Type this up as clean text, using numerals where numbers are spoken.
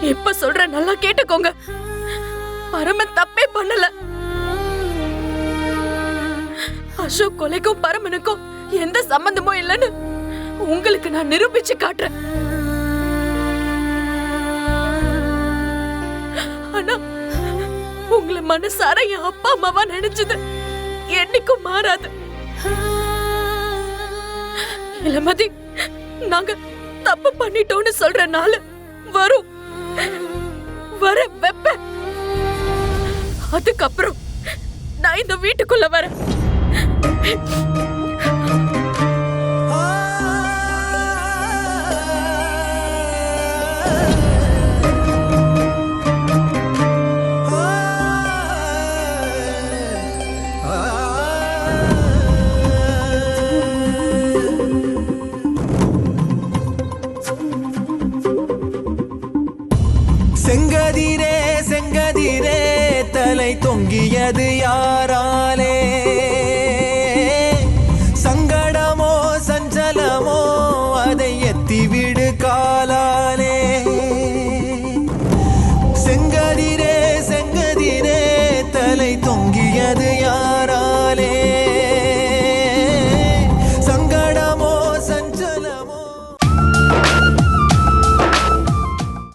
இப்ப சொல்ற, நல்லா கேட்டுக்கோங்க. பரமன் தப்பே பண்ணல. அசோக் கொலைக்கும் பரமனுக்கும் எந்த சம்பந்தமும் இல்லைன்னு உங்களுக்கு நான் நிரூபிச்சு காட்டுறேன். ஆனா உங்களை மனசார என் அப்பா அம்மாவா நினைச்சது என்னைக்கும் மாறாது. இளமதி, நாங்க தப்பு பண்ணிட்டோம்னு சொல்ற நாள் வரும். வர வெப்ப. அதுக்கப்புறம் நான் இந்த வீட்டுக்குள்ள வரேன். செங்கதிரே செங்கதிரே தலை தொங்கியது யாராலே?